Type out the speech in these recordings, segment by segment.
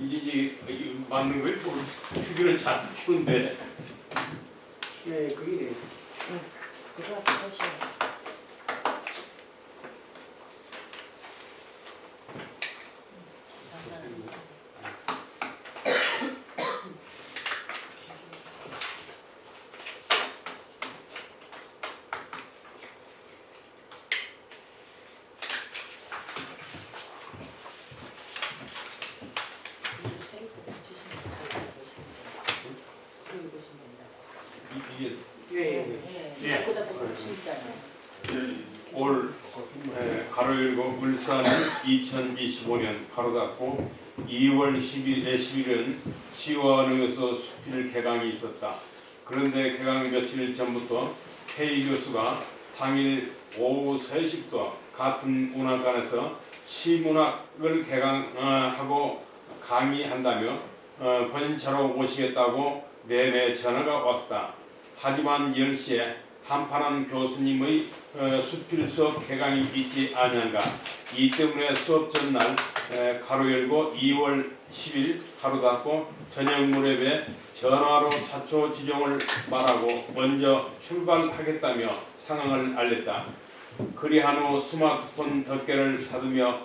이게 맞는 거예요? 주기를 잘 키운데. 예, 그게 그거 보시면 이게 예, 그거다 보면 진짜요. 올 가로 열고 울산은 2025년 가로 닫고 2월 10일은 시원흥에서 수필 개강이 있었다. 그런데 개강 며칠 전부터 K 교수가 당일 오후 3시부터 같은 문학관에서 시문학을 개강하고 강의한다며 번차로 모시겠다고 내내 전화가 왔다. 하지만 10시에 한판한 교수님의 수필 수업 개강이 있지 아니한가. 이 때문에 수업 전날 가로 열고 2월 10일 가로 닫고 저녁 무렵에 전화로 차초 지정을 말하고 먼저 출발하겠다며 상황을 알렸다. 그리한 후 스마트폰 덮개를 닫으며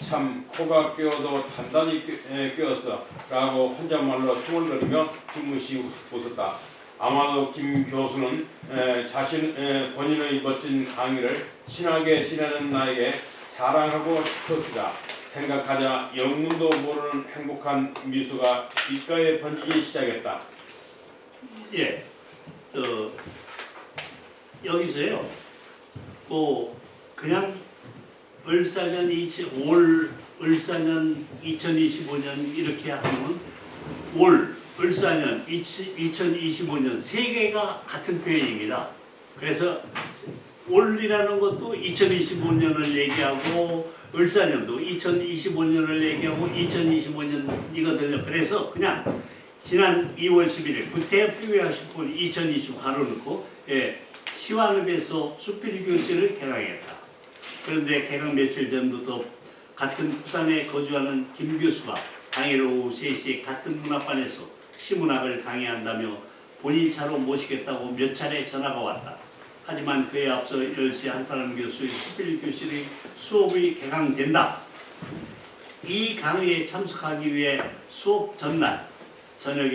참 코가 끼어도 단단히 끼었어 라고 혼잣말로 중얼거리며 뒷무시 웃었다. 아마도 김 교수는 본인의 멋진 강의를 친하게 지내는 나에게 자랑하고 싶었으라 생각하자 영문도 모르는 행복한 미소가 입가에 번지기 시작했다. 예, 여기서요. 그냥 을사년 2025년 이렇게 하면 을사년 2025년 세 개가 같은 표현입니다. 그래서 올이라는 것도 2025년을 얘기하고 을사년도 2025년을 얘기하고 2025년이거든요. 그래서 그냥 지난 2월 11일 구태여 필요하실 2025 가로놓고 시완읍에서 수필 교실을 개강했다. 그런데 개강 며칠 전부터 같은 부산에 거주하는 김 교수가 당일 오후 3시에 같은 문학관에서 시문학을 강의한다며 본인 차로 모시겠다고 몇 차례 전화가 왔다. 하지만 그에 앞서 10시 한파람 교수의 수필 교실의 수업이 개강된다. 이 강의에 참석하기 위해 수업 전날 저녁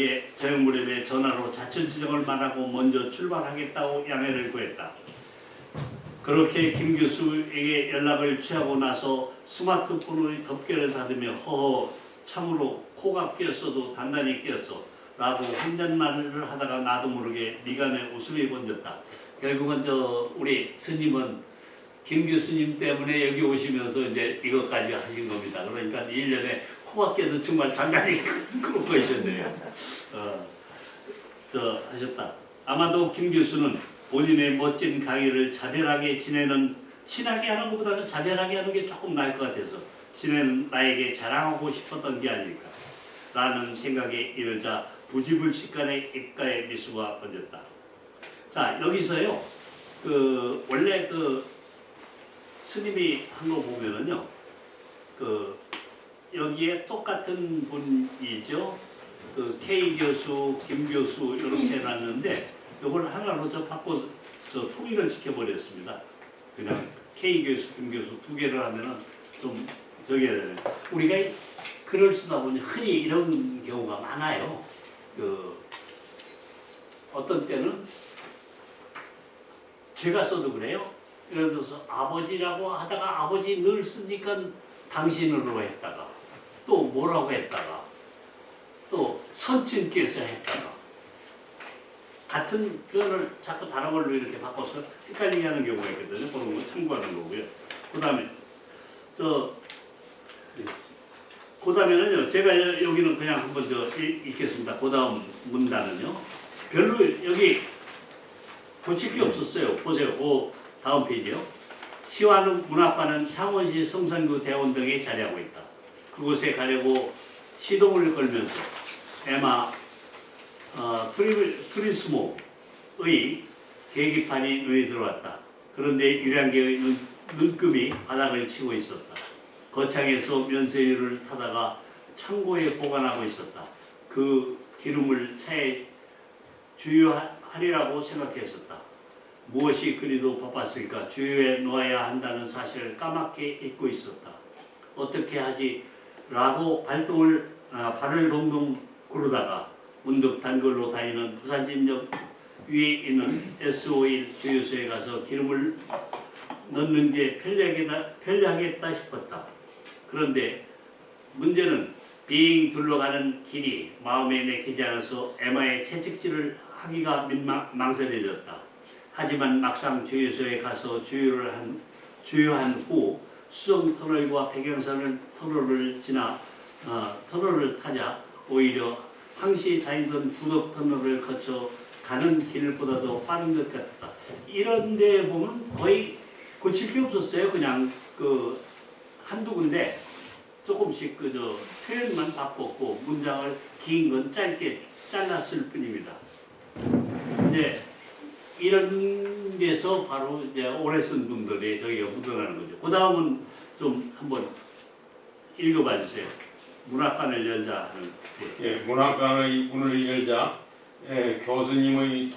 무렵에 전화로 자천 지정을 말하고 먼저 출발하겠다고 양해를 구했다. 그렇게 김 교수에게 연락을 취하고 나서 스마트폰의 덮개를 닫으며 참으로 코가 끼었어도 단단히 끼었어 라고 혼잣말을 하다가 나도 모르게 미간에 웃음이 번졌다. 결국은 우리 스님은 김 교수님 때문에 여기 오시면서 이제 이것까지 하신 겁니다. 그러니까 1년에 코가 껴도 정말 단단히 끄고 계셨네요. 하셨다. 아마도 김 교수는 본인의 멋진 강의를 자별하게 친하게 하는 것보다는 자별하게 하는 게 조금 나을 것 같아서 지내는 나에게 자랑하고 싶었던 게 아닐까 라는 생각에 이르자 부지불식간의 입가에 미소가 번졌다. 자, 여기서요 원래 스님이 한 거 보면은요 여기에 똑같은 분이죠. K 교수, 김 교수 이렇게 해놨는데 이걸 하나로 바꿔 통일을 시켜버렸습니다. 그냥 K 교수, 김 교수 두 개를 하면은 좀 우리가 글을 쓰다 보니 흔히 이런 경우가 많아요. 어떤 때는 제가 써도 그래요. 예를 들어서 아버지라고 하다가 아버지 늘 쓰니까 당신으로 했다가 또 뭐라고 했다가 또 선친께서 했다가 같은 표현을 자꾸 다른 걸로 이렇게 바꿔서 헷갈리게 하는 경우가 있거든요. 그런 거 참고하는 거고요. 그 다음에는요, 제가 여기는 그냥 한번 읽겠습니다. 그 다음 문단은요, 별로 여기 고칠 게 없었어요. 보세요. 그 다음 페이지요. 시완흥 문학관은 창원시 성산구 대원 등에 자리하고 있다. 그곳에 가려고 시동을 걸면서 에마 투리스모의 계기판이 눈에 들어왔다. 그런데 유량계의 눈금이 바닥을 치고 있었다. 거창에서 면세유를 타다가 창고에 보관하고 있었다. 그 기름을 차에 주유하리라고 생각했었다. 무엇이 그리도 바빴을까? 주유해 놓아야 한다는 사실을 까맣게 잊고 있었다. 어떻게 하지? 라고 발을 동동 구르다가 문득 단걸로 다니는 부산진역 위에 있는 S51 주유소에 가서 기름을 넣는 게 편리하겠다 싶었다. 그런데 문제는 빙 둘러가는 길이 마음에 내키지 않아서 에마의 채찍질을 하기가 망설여졌다. 하지만 막상 주유소에 가서 주유한 후 수성 터널과 백영산 터널을 지나 터널을 타자 오히려 항시 다니던 부덕 터널을 거쳐 가는 길보다도 빠른 것 같다. 이런 데 보면 거의 고칠 게 없었어요. 그냥 그 한두 군데 조금씩 그저 표현만 바꿨고 문장을 긴 건 짧게 잘랐을 뿐입니다. 이제 이런 데서 바로 이제 오래 쓴 분들이 저기가 묻어나는 거죠. 그 다음은 좀 한번 읽어봐 주세요. 문학관을 열자 하는. 예, 문학관의 문을 열자 교수님이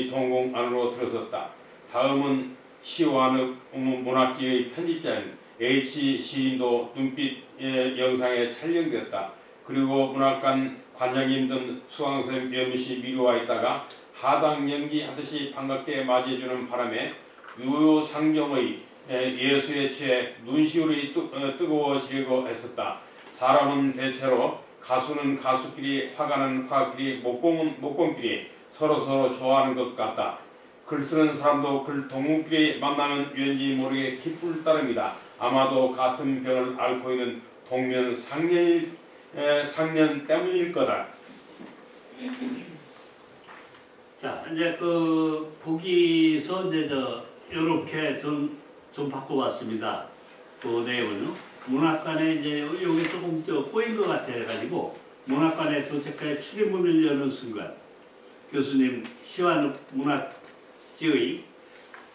동공 안으로 들어섰다. 다음은 시완의 문학기의 편집자인 H 시인도 눈빛 영상에 촬영되었다. 그리고 문학관 관장님 등 수강생 몇몇이 미루와 있다가 하당 연기하듯이 반갑게 맞이해주는 바람에 유유상종의 예수에 취해 눈시울이 뜨거워지려고 했었다. 사람은 대체로 가수는 가수끼리, 화가는 화가끼리, 목공끼리 서로서로 좋아하는 것 같다. 글 쓰는 사람도 글 동무끼리 만나면 왠지 모르게 기쁠 따름이다. 아마도 같은 병을 앓고 있는 동면 상년 때문일 거다. 자, 이제 그 거기서 이제 이렇게 좀 바꿔봤습니다. 그 내용은요. 문학관에 이제 여기 조금 꼬인 것 같아가지고 문학관에 도착해 출입문을 여는 순간 교수님 시완 문학지의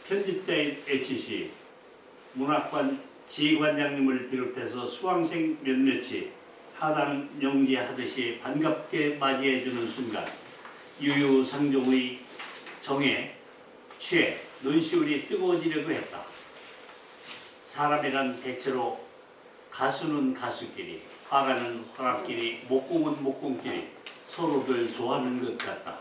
편집자인 H씨, 문학관 지휘관장님을 비롯해서 수강생 몇몇이 하단 영지하듯이 반갑게 맞이해주는 순간 유유상종의 정에 취해 눈시울이 뜨거워지려고 했다. 사람이란 대체로 가수는 가수끼리, 화가는 화가끼리, 목공은 목공끼리 서로를 좋아하는 것 같다.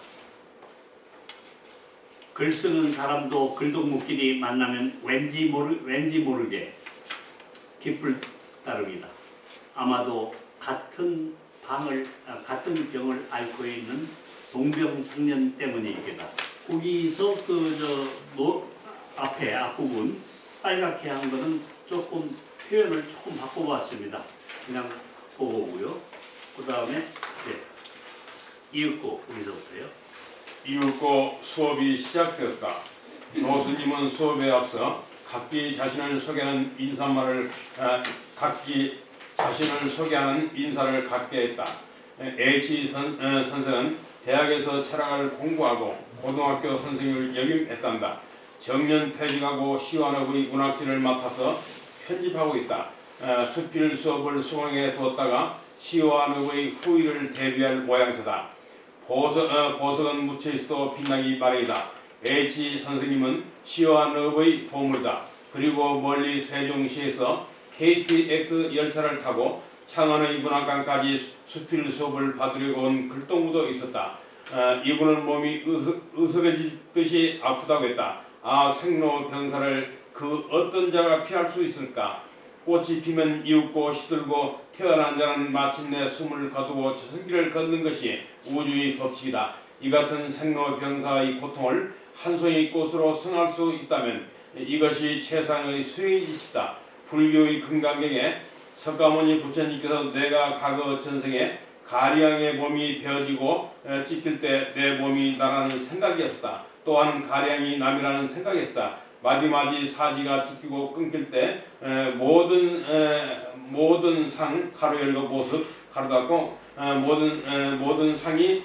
글 쓰는 사람도 글동무끼리 만나면 왠지 모르게 기쁠 따름이다. 아마도 같은 병을 앓고 있는 동병상련 때문이겠다. 거기서 앞에 앞부분 빨갛게 한 거는 조금 표현을 조금 바꿔봤습니다. 그냥 그거고요. 그 다음에 이윽고 거기서부터요. 이윽고 수업이 시작되었다. 교수님은 수업에 앞서 각기 자신을 소개하는 인사를 갖게 했다. H 선생은 대학에서 철학을 공부하고 고등학교 선생님을 역임했단다. 정년 퇴직하고 시완업의 문학지를 맡아서 편집하고 있다. 수필 수업을 수강해 두었다가 시완업의 후일을 대비할 모양새다. 보석은 묻혀있어도 빛나기 마련이다. H 선생님은 시완업의 보물이다. 그리고 멀리 세종시에서 KTX 열차를 타고 창원의 문학관까지 수필 수업을 받으려고 온 글동무도 있었다. 이분은 몸이 으스러지듯이 아프다고 했다. 생로병사를 그 어떤 자가 피할 수 있을까? 꽃이 피면 이윽고 시들고 태어난 자는 마침내 숨을 거두고 저승길을 걷는 것이 우주의 법칙이다. 이 같은 생로병사의 고통을 한 송이 꽃으로 승할 수 있다면 이것이 최상의 수행이지 싶다. 불교의 금강경에 석가모니 부처님께서 내가 과거 전생에 가량의 몸이 베어지고 찢길 때 내 몸이 나라는 생각이었다. 또한 가량이 남이라는 생각이었다. 마디마디 사지가 찢기고 끊길 때 모든 상 가로 열고 보습 가로 닫고 모든 상이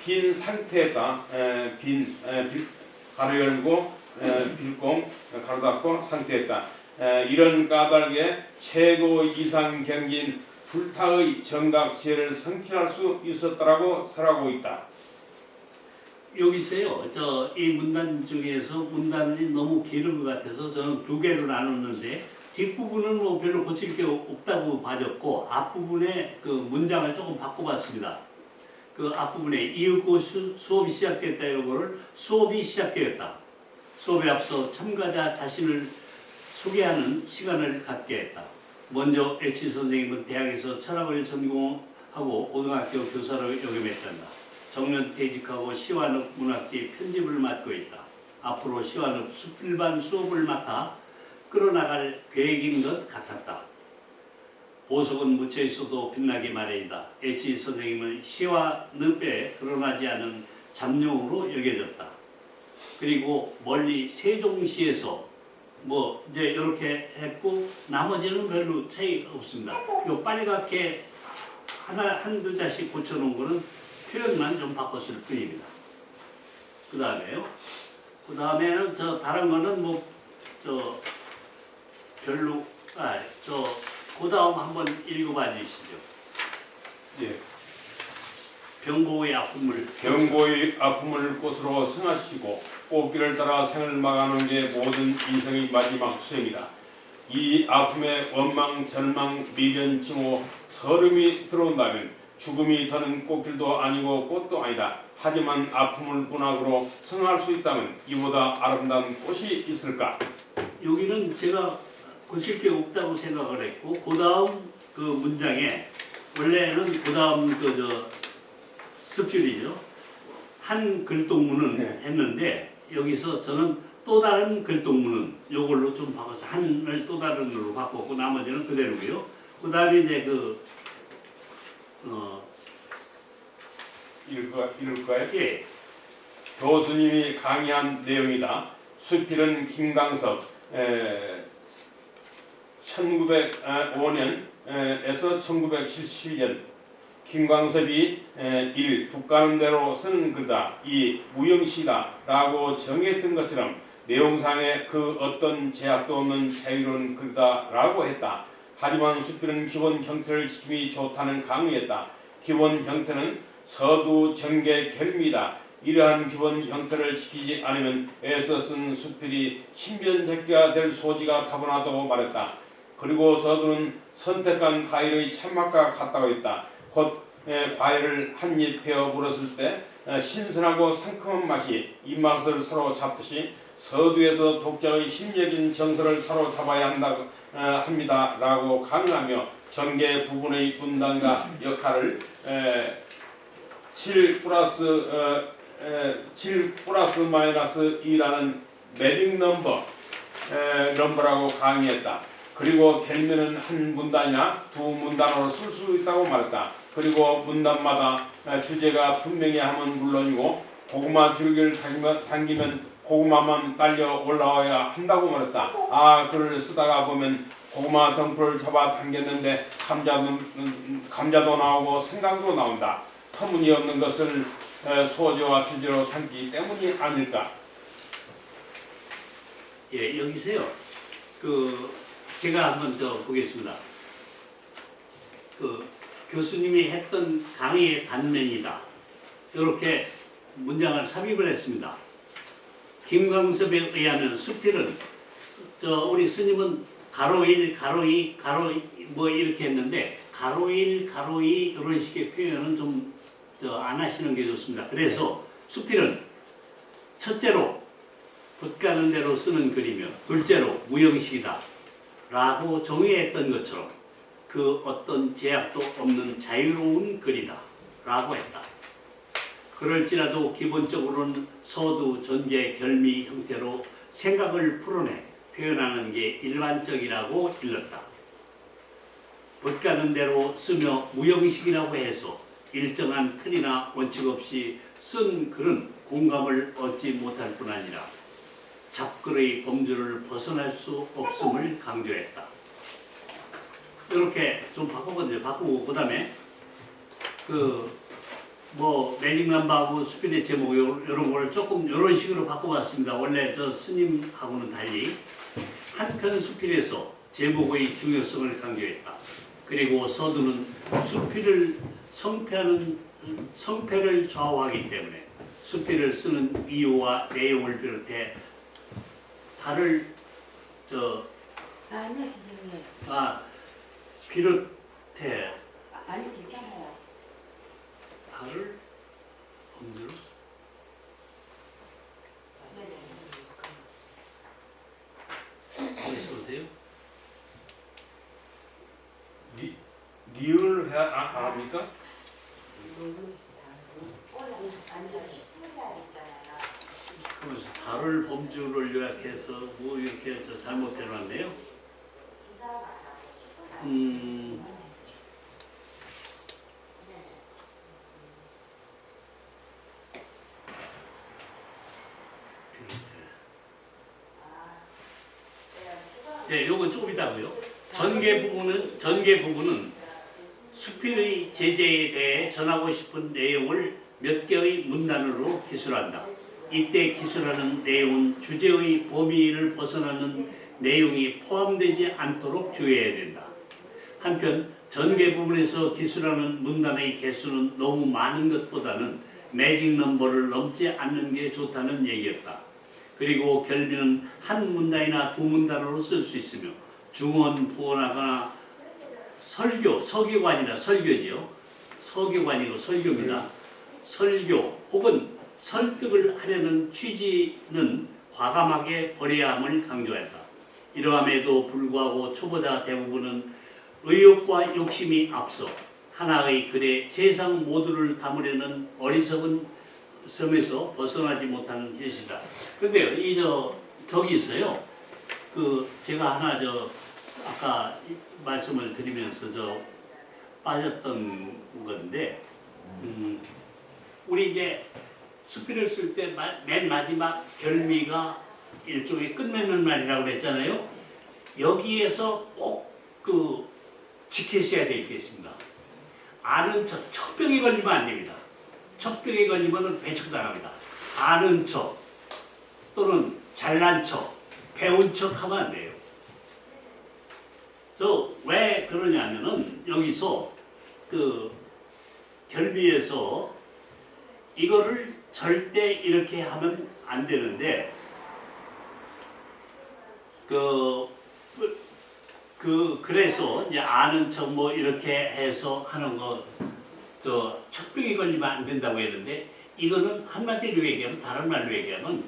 빈 상태였다. 가로 열고 빌공 가로 닫고 상태였다. 이런 까닭에 최고 이상 경진 불타의 정각 지혜를 성취할 수 있었다라고 설하고 있다. 여기서요. 이 문단 중에서 문단이 너무 길은 것 같아서 저는 두 개로 나눴는데 뒷부분은 뭐 별로 고칠 게 없다고 봐졌고 앞부분에 그 문장을 조금 바꿔봤습니다. 그 앞부분에 이윽고 수업이 시작됐다 이런 거를 수업이 시작되었다. 수업에 앞서 참가자 자신을 소개하는 시간을 갖게 했다. 먼저 H 선생님은 대학에서 철학을 전공하고 고등학교 교사로 역임했단다. 정년 퇴직하고 시완업 문학지 편집을 맡고 있다. 앞으로 시완업 수필반 수업을 맡아 끌어나갈 계획인 것 같았다. 보석은 묻혀 있어도 빛나기 마련이다. H 선생님은 시와 늪에 드러나지 않은 잠룡으로 여겨졌다. 그리고 멀리 세종시에서 뭐 이제 이렇게 했고 나머지는 별로 차이 없습니다. 요 빨갛게 한두 자씩 고쳐놓은 거는 표현만 좀 바꿨을 뿐입니다. 그 다음에는 저 다른 거는 뭐 저 별로 그 다음 한번 읽어봐 주시죠. 예. 병고의 아픔을 병고의 아픔을 꽃으로 승하시고 꽃길을 따라 생을 마감하는 게 모든 인생의 마지막 수행이다. 이 아픔에 원망, 절망, 미련, 징후, 서름이 들어온다면 죽음이 더는 꽃길도 아니고 꽃도 아니다. 하지만 아픔을 문학으로 승화할 수 있다면 이보다 아름다운 꽃이 있을까? 여기는 제가 고칠 게 없다고 생각을 했고 그 다음 그 문장에 원래는 그 다음 습줄이죠. 한 글동문은 네. 했는데 여기서 저는 또 다른 글동문은 요걸로 좀 바꿔서 한을 또 다른 걸로 바꿨고 나머지는 그대로고요. 그 다음에 이제 읽을까요? 예. 교수님이 강의한 내용이다. 수필은 김광섭 1905년에서 1977년 김광섭이 1. 북가는 대로 쓴 글이다. 2. 무형시다 라고 정했던 것처럼 내용상에 그 어떤 제약도 없는 자유로운 글이다 라고 했다. 하지만 수필은 기본 형태를 지킴이 좋다는 강의했다. 기본 형태는 서두, 정계, 결미다. 이러한 기본 형태를 지키지 않으면 애써 쓴 수필이 신변잡기가 될 소지가 타분하다고 말했다. 그리고 서두는 선택한 과일의 참맛과 같다고 했다. 곧 과일을 한 입 베어 물었을 때 신선하고 상큼한 맛이 입맛을 사로잡듯이 서두에서 독자의 심리적인 정서를 사로잡아야 합니다 라고 강조하며 전개 부분의 문단과 역할을 7 플러스 마이너스 2라는 매직 넘버라고 강의했다. 그리고 결면은 한 문단이나 두 문단으로 쓸 수 있다고 말했다. 그리고 문단마다 주제가 분명히 하면 물론이고 고구마 줄기를 당기면 고구마만 딸려 올라와야 한다고 말했다. 글을 쓰다가 보면 고구마 덩굴을 잡아 당겼는데 감자도 나오고 생강도 나온다. 터무니없는 것을 소재와 주제로 삼기 때문이 아닐까. 예, 여기서요. 제가 한번 보겠습니다. 교수님이 했던 강의의 단면이다. 이렇게 문장을 삽입을 했습니다. 김광섭에 의하면 수필은 우리 스님은 가로 1, 가로 2, 가로 뭐 이렇게 했는데 가로 1, 가로 2 이런 식의 표현은 좀 안 하시는 게 좋습니다. 그래서 수필은 첫째로 붓가는 대로 쓰는 글이며 둘째로 무형식이다 라고 정의했던 것처럼 그 어떤 제약도 없는 자유로운 글이다 라고 했다. 그럴지라도 기본적으로는 서두, 전개, 결미 형태로 생각을 풀어내 표현하는 게 일반적이라고 일렀다. 붓가는 대로 쓰며 무형식이라고 해서 일정한 틀이나 원칙 없이 쓴 글은 공감을 얻지 못할 뿐 아니라 잡글의 범주를 벗어날 수 없음을 강조했다. 이렇게 좀 바꾸고 그 다음에 매직 넘버하고 수필의 제목 이런 걸 조금 이런 식으로 바꿔봤습니다. 원래 저 스님하고는 달리 한편 수필에서 제목의 중요성을 강조했다. 그리고 서두는 수필을 성패를 좌우하기 때문에 수필을 쓰는 이유와 내용을 비롯해 달을 아니요 선생님. 비롯해 아니 괜찮아요. 달을 범주로 어디서 오세요? 니을 해야 합니까? 그래서 달을 범주를 요약해서 뭐 이렇게 잘못해놨네요. 네, 요건 조금 이따고요. 전개 부분은 수필의 제재에 대해 전하고 싶은 내용을 몇 개의 문단으로 기술한다. 이때 기술하는 내용은 주제의 범위를 벗어나는 내용이 포함되지 않도록 주의해야 된다. 한편 전개 부분에서 기술하는 문단의 개수는 너무 많은 것보다는 매직 넘버를 넘지 않는 게 좋다는 얘기였다. 그리고 결비는 한 문단이나 두 문단으로 쓸 수 있으며 중언, 부언하거나 서교관이나 설교지요. 서교관이고 설교입니다. 설교 혹은 설득을 하려는 취지는 과감하게 버려야 함을 강조했다. 이러함에도 불구하고 초보자 대부분은 의욕과 욕심이 앞서 하나의 글에 세상 모두를 담으려는 어리석은 섬에서 벗어나지 못하는 것이다. 근데 저기 있어요. 제가 하나 아까 말씀을 드리면서 빠졌던 건데 우리 이제 수필을 쓸 때 맨 마지막 결미가 일종의 끝맺는 말이라고 그랬잖아요. 여기에서 꼭 지키셔야 될 게 있습니다. 아는 척, 척병에 걸리면 안 됩니다. 척병에 걸리면 배척당합니다. 아는 척 또는 잘난 척, 배운 척 하면 안 돼요. 왜 그러냐면은 여기서 결비에서 이거를 절대 이렇게 하면 안 되는데 그래서 이제 아는 척 뭐 이렇게 해서 하는 거 척병에 걸리면 안 된다고 했는데 이거는 한마디로 얘기하면 다른 말로 얘기하면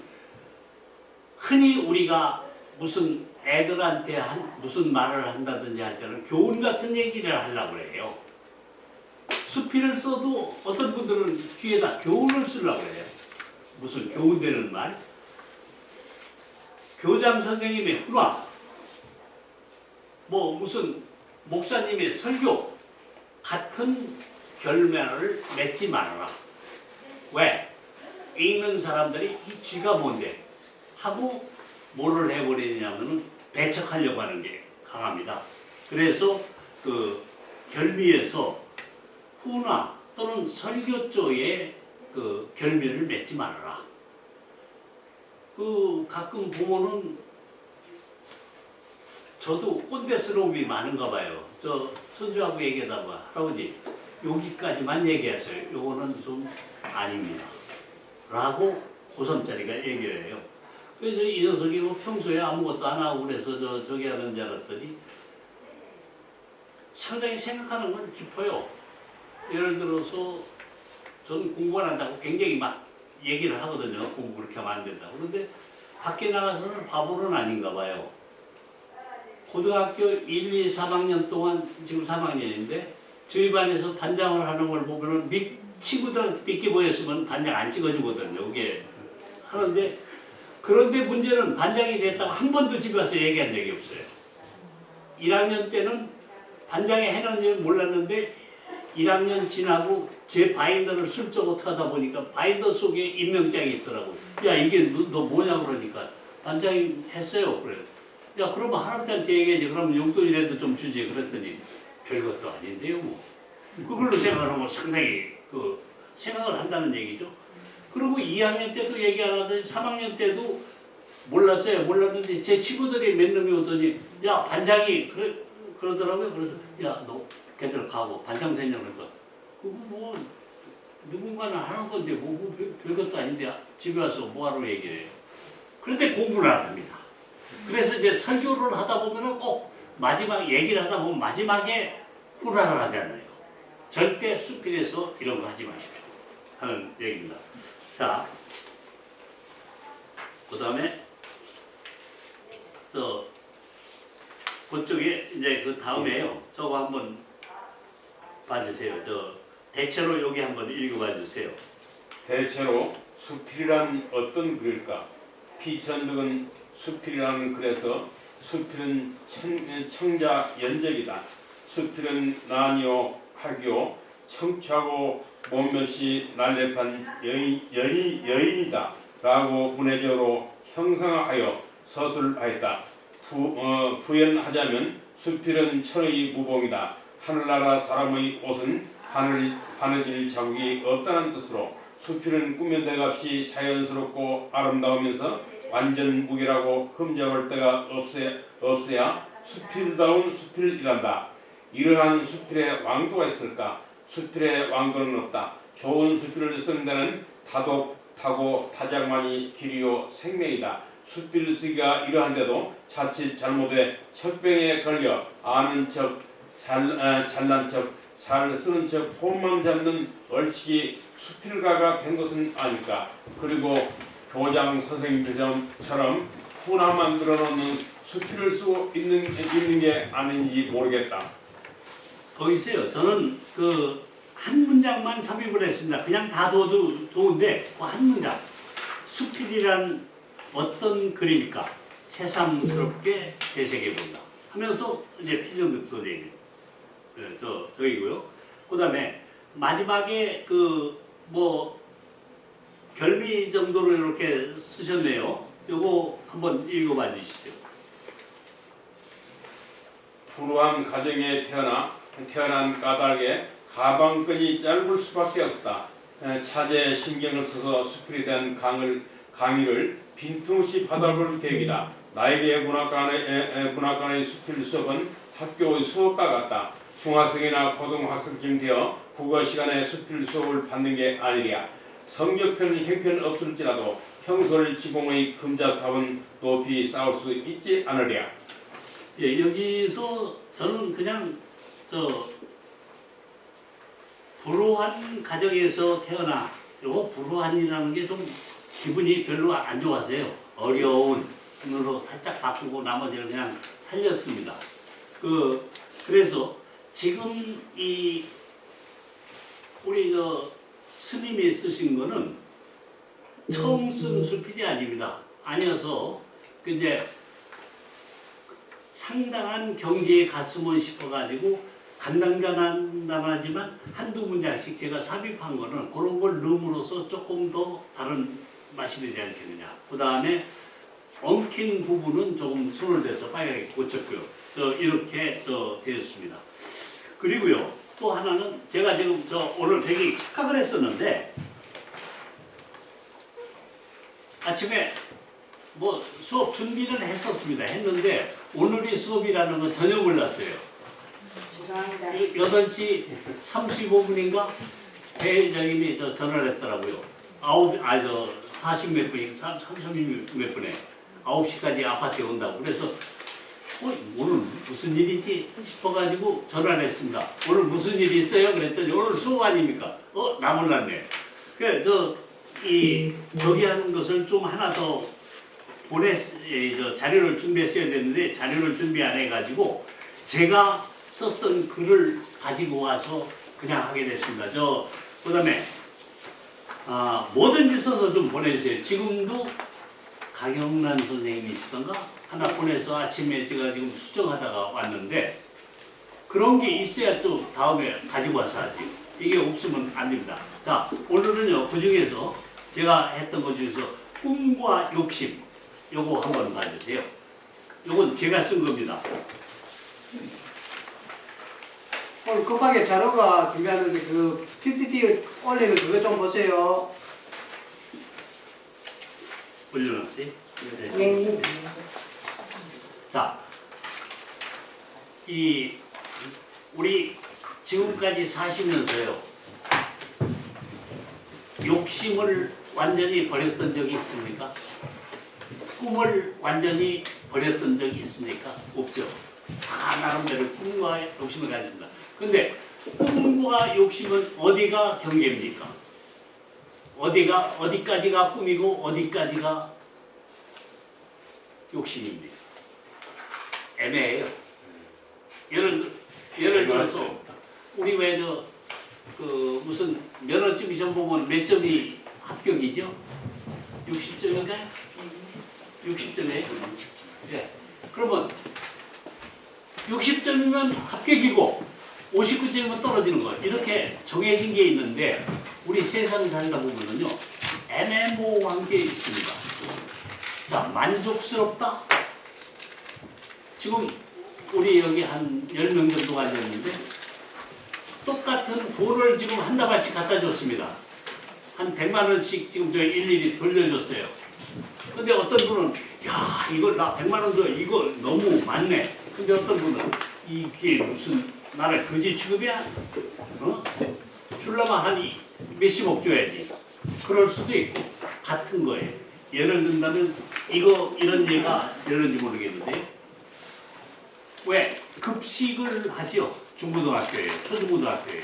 흔히 우리가 무슨 애들한테 무슨 말을 한다든지 할 때는 교훈 같은 얘기를 하려고 해요. 수필을 써도 어떤 분들은 뒤에다 교훈을 쓰려고 해요. 무슨 교훈되는 말? 교장 선생님의 훈화, 뭐 무슨 목사님의 설교 같은 결말을 맺지 말아라. 왜? 읽는 사람들이 이 쥐가 뭔데? 하고 뭐를 해버리냐면은 배척하려고 하는 게 강합니다. 그래서 결미에서 훈화 또는 설교 쪽에 결미를 맺지 말아라. 가끔 보면은 저도 꼰대스러움이 많은가 봐요. 손주하고 얘기하다가 할아버지 여기까지만 얘기하세요. 요거는 좀 아닙니다. 라고 고삼짜리가 얘기를 해요. 그래서 이 녀석이 뭐 평소에 아무것도 안 하고 그래서 저기 하는 줄 알았더니 상당히 생각하는 건 깊어요. 예를 들어서 저는 공부 안 한다고 굉장히 막 얘기를 하거든요. 공부 그렇게 하면 안 된다고. 그런데 밖에 나가서는 바보는 아닌가 봐요. 고등학교 1, 2, 3학년 동안 지금 3학년인데 저희 반에서 반장을 하는 걸 보면은 친구들한테 믿기 보였으면 반장 안 찍어주거든요. 그게 하는데 그런데 문제는 반장이 됐다고 한 번도 집에 와서 얘기한 적이 없어요. 1학년 때는 반장이 해놓은지 몰랐는데 1학년 지나고 제 바인더를 슬쩍 어떻게 하다 보니까 바인더 속에 임명장이 있더라고요. 야 이게 너 뭐냐 그러니까 반장이 했어요. 그래. 야 그러면 할아버지한테 얘기하지. 그러면 용돈이라도 좀 주지. 그랬더니 별것도 아닌데요 뭐. 그걸로 생각하면 상당히 생각을 한다는 얘기죠. 그리고 2학년 때도 얘기 안 하더니 3학년 때도 몰랐어요. 몰랐는데 제 친구들이 몇 놈이 오더니 야 반장이 그러더라고요. 그래서 야, 너 걔들 가고 반장 되냐 그러니까 그거 뭐 누군가는 하는 건데 뭐 별것도 아닌데 집에 와서 뭐하러 얘기를 해요. 그런데 공부를 안 합니다. 그래서 이제 설교를 하다 보면은 꼭 마지막 얘기를 하다 보면 마지막에 후라를 하잖아요. 절대 수필에서 이런 거 하지 마십시오 하는 얘기입니다. 자, 그 다음에 그쪽에 이제 그 다음에요. 저거 한번 봐주세요. 대체로 여기 한번 읽어봐 주세요. 대체로 수필이란 어떤 글일까? 피천득은 수필이라는 글에서 수필은 청자 연적이다. 수필은 난이요 학이요 청취하고 몸몇이 날렵한 여인이다 라고 문해적으로 형상화하여 서술하였다. 부연하자면 수필은 천의 무봉이다. 하늘나라 사람의 옷은 바느질 자국이 없다는 뜻으로 수필은 꾸며낼 값이 자연스럽고 아름다우면서 완전 무기라고 흠잡을 데가 없어야 수필다운 수필이란다. 이러한 수필의 왕도가 있을까? 수필의 왕도는 없다. 좋은 수필을 쓰는 데는 다독하고 다작만이 길이요 생명이다. 수필 쓰기가 이러한데도 자칫 잘못해 척병에 걸려 아는 척, 잘난 척, 잘 쓰는 척 폼만 잡는 얼치기 수필가가 된 것은 아닐까. 그리고 교장 선생님들처럼 훈화만 늘어놓는 수필을 쓰고 있는 게 아닌지 모르겠다. 거기 있어요. 저는 그 한 문장만 삽입을 했습니다. 그냥 다 둬도 좋은데 그 한 문장. 수필이란 어떤 글입니까? 새삼스럽게 되새겨본다 하면서 이제 피정득 선생님 저기고요. 그 다음에 마지막에 그 뭐 결미 정도로 이렇게 쓰셨네요. 요거 한번 읽어봐 주시죠. 불우한 가정에 태어난 까닭에 가방끈이 짧을 수밖에 없다. 차제에 신경을 써서 수필에 대한 강의를 빈틈없이 받아볼 계획이다. 나에게 문학관의 수필 수업은 학교의 수업과 같다. 중학생이나 고등학생쯤 되어 국어 시간에 수필 수업을 받는 게 아니랴. 성적표는 형편없을지라도 형설 지공의 금자탑은 높이 쌓을 수 있지 않으랴. 예, 여기서 저는 그냥 불우한 가정에서 태어나 요거 불우한이라는 게 좀 기분이 별로 안 좋아서요. 어려운으로 살짝 바꾸고 나머지를 그냥 살렸습니다. 그래서 지금 이 우리 스님이 쓰신 거는 처음 쓴 수필이 아닙니다. 아니어서 이제 상당한 경지에 갔으면 싶어가지고 간단하지만 한두 문장씩 제가 삽입한 거는 그런 걸 넣음으로써 조금 더 다른 맛이 되지 않겠느냐. 그 다음에 엉킨 부분은 조금 손을 대서 빨갛게 고쳤고요. 이렇게 되었습니다. 그리고요, 또 하나는 제가 지금 오늘 되게 착각을 했었는데 아침에 뭐 수업 준비는 했는데 오늘이 수업이라는 건 전혀 몰랐어요. 죄송합니다. 8시 35분인가 회장님이 전화를 했더라고요. 40몇 분이 30몇 분에 9시까지 아파트에 온다고. 그래서 오늘 무슨 일이지 싶어가지고 전화를 했습니다. 오늘 무슨 일이 있어요? 그랬더니 오늘 수업 아닙니까? 나 몰랐네. 그래 저기 하는 것을 좀 하나 더 자료를 준비했어야 되는데 자료를 준비 안 해가지고 제가 썼던 글을 가지고 와서 그냥 하게 됐습니다. 그 다음에 뭐든지 써서 좀 보내주세요. 지금도 강영란 선생님이시던가 하나 보내서 아침에 제가 지금 수정하다가 왔는데 그런 게 있어야 또 다음에 가지고 와서 하지. 이게 없으면 안 됩니다. 자, 오늘은요 그 중에서 제가 했던 것 중에서 꿈과 욕심 요거 한번 봐주세요. 요건 제가 쓴 겁니다. 오늘 급하게 자료가 준비하는데 그 PPT 올리는 그거 좀 보세요. 올려놨어요? 네. 자, 이 우리 지금까지 사시면서요 욕심을 완전히 버렸던 적이 있습니까? 꿈을 완전히 버렸던 적이 있습니까? 없죠. 다 나름대로 꿈과 욕심을 가집니다. 근데 꿈과 욕심은 어디가 경계입니까? 어디까지가 꿈이고 어디까지가 욕심입니까? 애매해요. 예를 들어서 우리 왜 무슨 면허증 시험 보면 몇 점이 합격이죠? 60점인가요? 60점이에요? 네. 그러면 60점이면 합격이고 59점이면 떨어지는 거예요. 이렇게 정해진 게 있는데 우리 세상 살다 보면은요 애매모호한 게 있습니다. 자, 만족스럽다? 지금 우리 여기 한 10명 정도가 앉았는데 똑같은 돈을 지금 한 다발씩 갖다 줬습니다. 한 100만 원씩 지금 저 일일이 돌려줬어요. 근데 어떤 분은 야 이거 나 100만 원 줘 이거 너무 많네. 근데 어떤 분은 이게 무슨 나를 거지 취급이야? 어? 줄라면 한 몇십억 줘야지. 그럴 수도 있고 같은 거예요. 예를 든다면 이런 예가 되는지 모르겠는데 왜 급식을 하죠? 중고등학교에 초중고등학교에.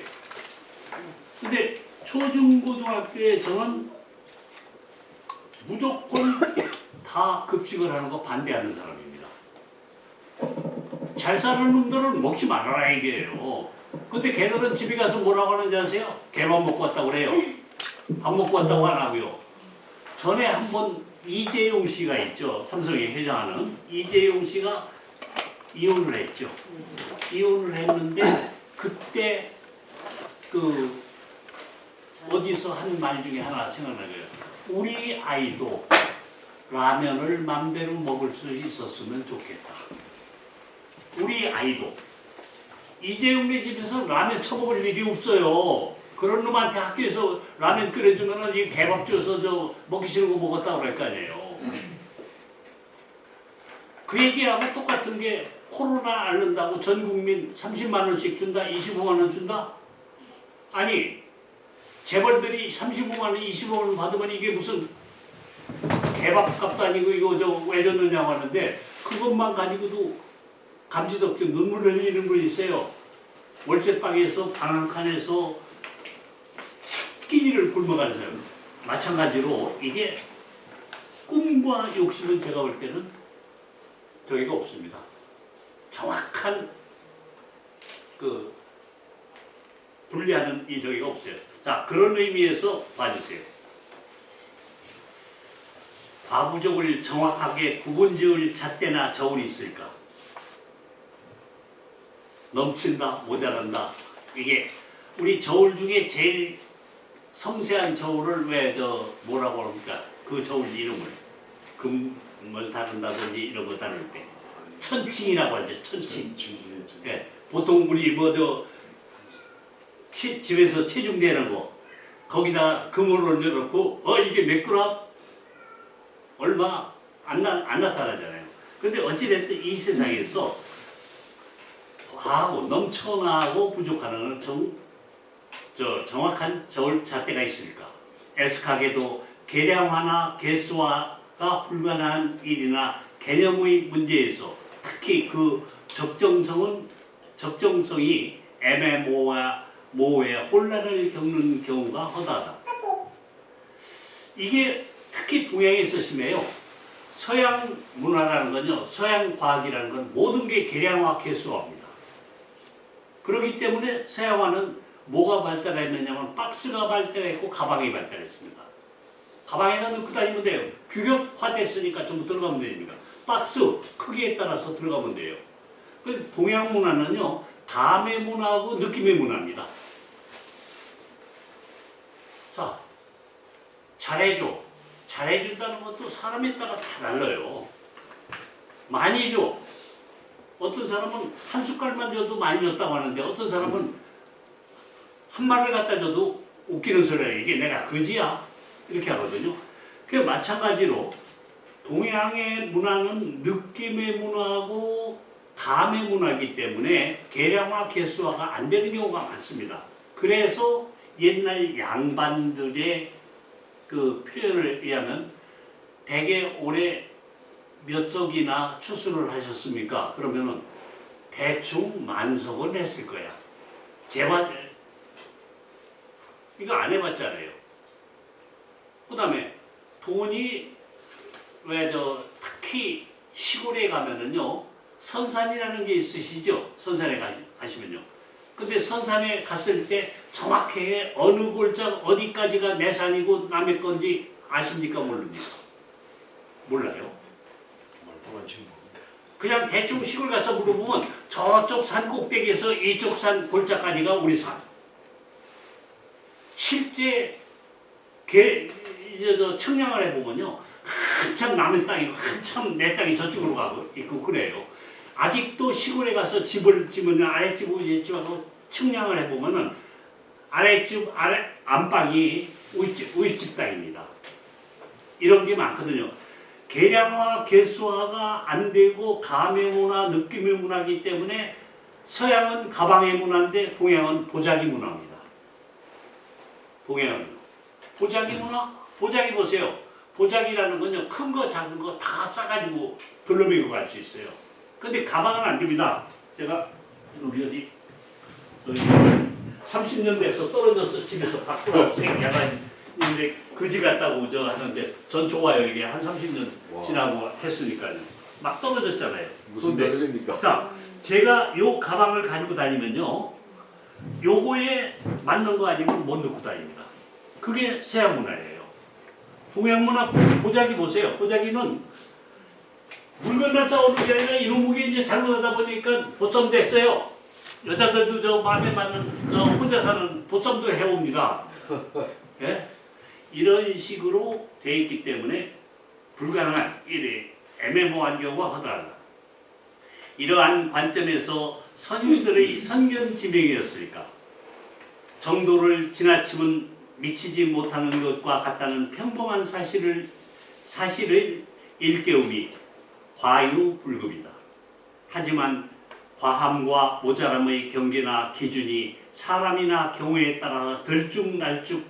근데 초중고등학교에 저는 무조건 다 급식을 하는 거 반대하는 사람입니다. 잘 사는 놈들은 먹지 말아라 이게요. 근데 걔들은 집에 가서 뭐라고 하는지 아세요? 걔만 먹고 왔다고 그래요. 밥 먹고 왔다고 안 하고요. 전에 한번 이재용 씨가 있죠. 삼성에 회장하는 이재용 씨가 이혼을 했죠. 이혼을 했는데 그때 그 어디서 한 말 중에 하나 생각나요. 우리 아이도 라면을 맘대로 먹을 수 있었으면 좋겠다. 우리 아이도 이재용네 집에서 라면 처먹을 일이 없어요. 그런 놈한테 학교에서 라면 끓여주면은 이 개밥 줘서 저 먹기 싫은 거 먹었다 그럴 거 아니에요. 그 얘기하고 똑같은 게 코로나 앓는다고 전 국민 30만 원씩 준다, 25만 원 준다? 아니 재벌들이 35만 원, 25만 원 받으면 이게 무슨 개밥값도 아니고 이거 저 왜 줬느냐고 하는데 그것만 가지고도 감지도 없게 눈물을 흘리는 분이 있어요. 월세방에서 방 한 칸에서 끼니를 굶어가는 사람. 마찬가지로 이게 꿈과 욕심은 제가 볼 때는 저기가 없습니다. 정확한 그 분리하는 이 저기가 없어요. 자, 그런 의미에서 봐주세요. 과부족을 정확하게 구분지을 잣대나 저울이 있을까? 넘친다, 모자란다. 이게 우리 저울 중에 제일 섬세한 저울을 왜 뭐라고 합니까? 그 저울 이름을 금을 다룬다든지 이런 거 다룰 때 천칭이라고 하죠. 천칭. 예, 보통 우리 집에서 체중되는 거 거기다 금을 올려놓고 이게 몇 그램 얼마 안 나타나잖아요. 근데 어찌됐든 이 세상에서 과하고 넘쳐나고 부족한 정확한 저울 잣대가 있으니까 애석하게도 계량화나 개수화가 불가능한 일이나 개념의 문제에서 특히 그 적정성이 애매모호에 혼란을 겪는 경우가 허다하다. 이게 특히 동양에서 심해요. 서양 문화라는 건요, 서양 과학이라는 건 모든 게 계량화 개수화입니다. 그렇기 때문에 서양화는 뭐가 발달했느냐면 박스가 발달했고 가방이 발달했습니다. 가방에다 넣고 다니면 돼요. 규격화됐으니까 전부 들어가면 됩니다. 박스 크기에 따라서 들어가면 돼요. 그 동양 문화는요, 감의 문화하고 느낌의 문화입니다. 자, 잘해줘. 잘해준다는 것도 사람에 따라 다 달라요. 많이 줘. 어떤 사람은 한 숟갈만 줘도 많이 줬다고 하는데 어떤 사람은 한 말을 갖다 줘도 웃기는 소리야. 이게 내가 그지야? 이렇게 하거든요. 그 마찬가지로 동양의 문화는 느낌의 문화하고 가매문화이기 때문에 계량화 개수화가 안 되는 경우가 많습니다. 그래서 옛날 양반들의 그 표현을 의하면 대개 올해 몇 석이나 추수를 하셨습니까? 그러면은 대충 만석은 했을 거야. 제발 이거 안 해봤잖아요. 그 다음에 돈이 왜 특히 시골에 가면은요 선산이라는 게 있으시죠? 선산에 가시면요. 근데 선산에 갔을 때 정확하게 어느 골짜기 어디까지가 내 산이고 남의 건지 아십니까? 모릅니까? 몰라요. 그냥 대충 시골 가서 물어보면 저쪽 산 꼭대기에서 이쪽 산 골짜기가 우리 산. 실제 이제 청량을 해보면요 한참 남의 땅이고 한참 내 땅이 저쪽으로 가고 있고 그래요. 아직도 시골에 가서 집을 지으면 아랫집 위집하고 청량을 해보면은 아랫집 안방이 윗집 땅입니다. 이런 게 많거든요. 계량화 개수화가 안 되고 가매문화 느낌의 문화이기 때문에 서양은 가방의 문화인데 동양은 보자기 문화입니다. 동양은 보자기 문화? 보자기 보세요. 보자기라는 건요 큰 거 작은 거 다 싸가지고 둘러매고 갈 수 있어요. 근데 가방은 안 됩니다. 제가 여기 30년 돼서 떨어져서 집에서 밖으로 생겨가는데 그지 같다고 하는데 전 좋아요. 이게 한 30년 지나고 했으니까요. 막 떨어졌잖아요. 무슨 가족입니까? 자, 제가 요 가방을 가지고 다니면요 요거에 맞는 거 아니면 못 넣고 다닙니다. 그게 서양 문화예요. 동양 문화 보자기 보세요. 보자기는 물건만 싸우는 게 아니라 이놈무게 이제 잘못하다 보니까 보점 됐어요. 여자들도 저 마음에 맞는 저 혼자 사는 보점도 해옵니다. 예? 이런 식으로 돼 있기 때문에 불가능한 일이 애매모호한 경우가 허다하다. 이러한 관점에서 선인들의 선견지명이었으니까 정도를 지나치면 미치지 못하는 것과 같다는 평범한 사실을 일깨움이 과유불급이다. 하지만 과함과 모자람의 경계나 기준이 사람이나 경우에 따라 들쭉날쭉해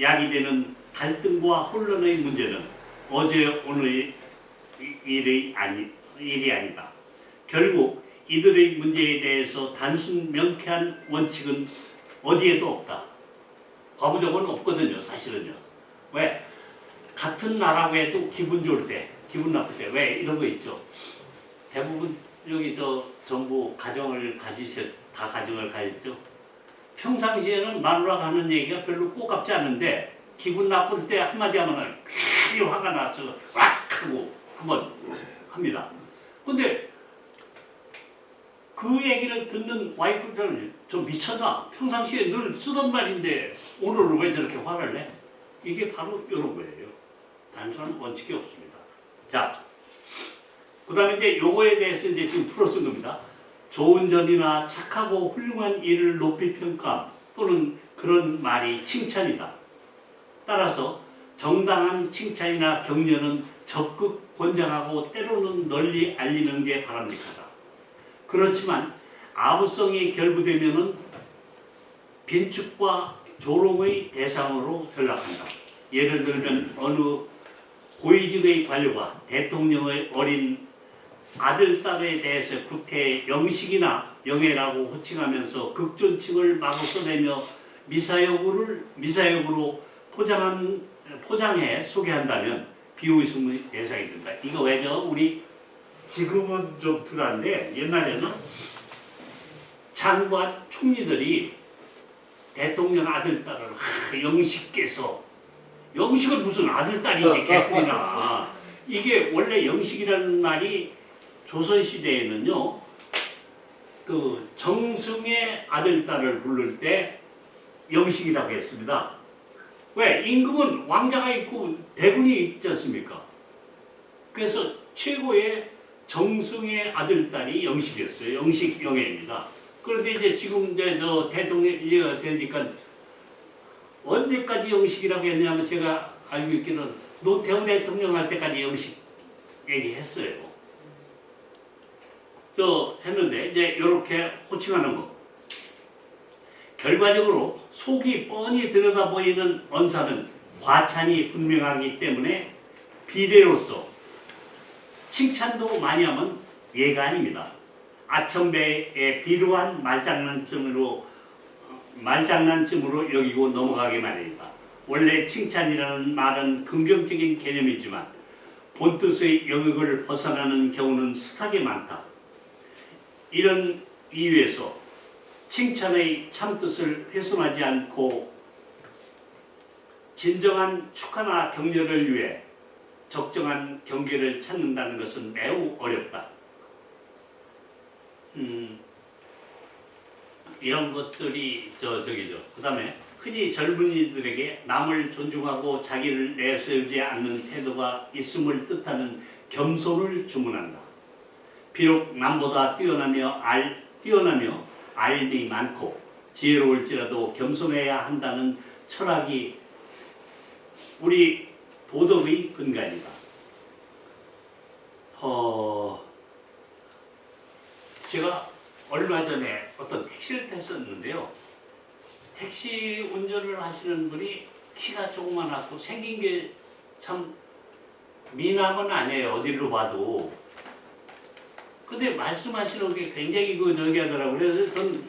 야기되는 갈등과 혼란의 문제는 어제 오늘의 일이 아니다. 결국 이들의 문제에 대해서 단순 명쾌한 원칙은 어디에도 없다. 과부적은 없거든요. 사실은요. 왜? 같은 나라고 해도 기분 좋을 때, 기분 나쁠 때 왜 이런 거 있죠. 대부분 여기 전부 가정을 가졌죠. 평상시에는 마누라가 하는 얘기가 별로 꼬깝지 않은데 기분 나쁠 때 한마디 하면은 괜히 화가 나서 왁 하고 한번 합니다. 근데 그 얘기를 듣는 와이프들은 좀 미쳤나? 평상시에 늘 쓰던 말인데 오늘은 왜 저렇게 화를 내? 이게 바로 이런 거예요. 단순한 원칙이 없습니다. 자, 그 다음에 이제 요거에 대해서 이제 지금 풀어 쓴 겁니다. 좋은 점이나 착하고 훌륭한 일을 높이 평가 또는 그런 말이 칭찬이다. 따라서 정당한 칭찬이나 격려는 적극 권장하고 때로는 널리 알리는 게 바람직하다. 그렇지만 아부성이 결부되면은 빈축과 조롱의 대상으로 전락한다. 예를 들면 어느 고위직의 관료가 대통령의 어린 아들, 딸에 대해서 구태 영식이나 영애라고 호칭하면서 극존칭을 마구 써내며 미사역으로 포장해 소개한다면 비웃음의 대상이 된다. 이거 왜죠? 우리 지금은 좀 덜한데 옛날에는 장관 총리들이 대통령 아들, 딸을 영식께서 영식은 무슨 아들, 딸이지 개꿀이나 이게 원래 영식이라는 말이 조선시대에는요 그 정승의 아들, 딸을 부를 때 영식이라고 했습니다. 왜? 임금은 왕자가 있고 대군이 있지 않습니까? 그래서 최고의 정승의 아들, 딸이 영식이었어요. 영식 영예입니다. 그런데 이제 지금 이제 대통령이 되니까 언제까지 영식이라고 했냐면 제가 알고 있기는 노태우 대통령 할 때까지 영식 얘기했어요. 또 했는데 이제 이렇게 호칭하는 거. 결과적으로 속이 뻔히 들여다 보이는 언사는 과찬이 분명하기 때문에 비례로서 칭찬도 많이 하면 예가 아닙니다. 아첨배의 비루한 말장난쯤으로 여기고 넘어가게 마련이다. 원래 칭찬이라는 말은 긍정적인 개념이지만 본뜻의 영역을 벗어나는 경우는 숱하게 많다. 이런 이유에서 칭찬의 참뜻을 훼손하지 않고 진정한 축하나 격려를 위해 적정한 경계를 찾는다는 것은 매우 어렵다. 이런 것들이 저기죠. 그 다음에 흔히 젊은이들에게 남을 존중하고 자기를 내세우지 않는 태도가 있음을 뜻하는 겸손을 주문한다. 비록 남보다 뛰어나며 알미 많고 지혜로울지라도 겸손해야 한다는 철학이 우리 도덕의 근간이다. 제가 얼마 전에 어떤 택시를 탔었는데요. 택시 운전을 하시는 분이 키가 조그만하고 생긴 게 참 미남은 아니에요. 어디로 봐도. 근데 말씀하시는 게 굉장히 저기 하더라고요. 그래서 전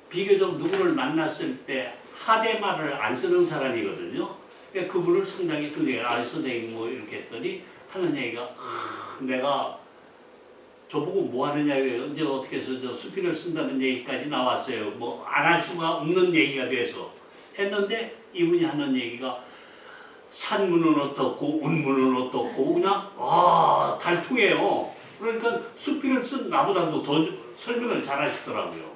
비교적 누구를 만났을 때 하대말을 안 쓰는 사람이거든요. 그러니까 그분을 상당히 근데 선생님 뭐 이렇게 했더니 하는 얘기가 내가 저보고 뭐 하느냐고요. 이제 어떻게 해서 저 수필을 쓴다는 얘기까지 나왔어요. 뭐 안 할 수가 없는 얘기가 돼서 했는데 이분이 하는 얘기가 산문은 어떻고 운문은 어떻고 그냥 달통해요. 그러니까 수필을 쓴 나보다도 더 설명을 잘 하시더라고요.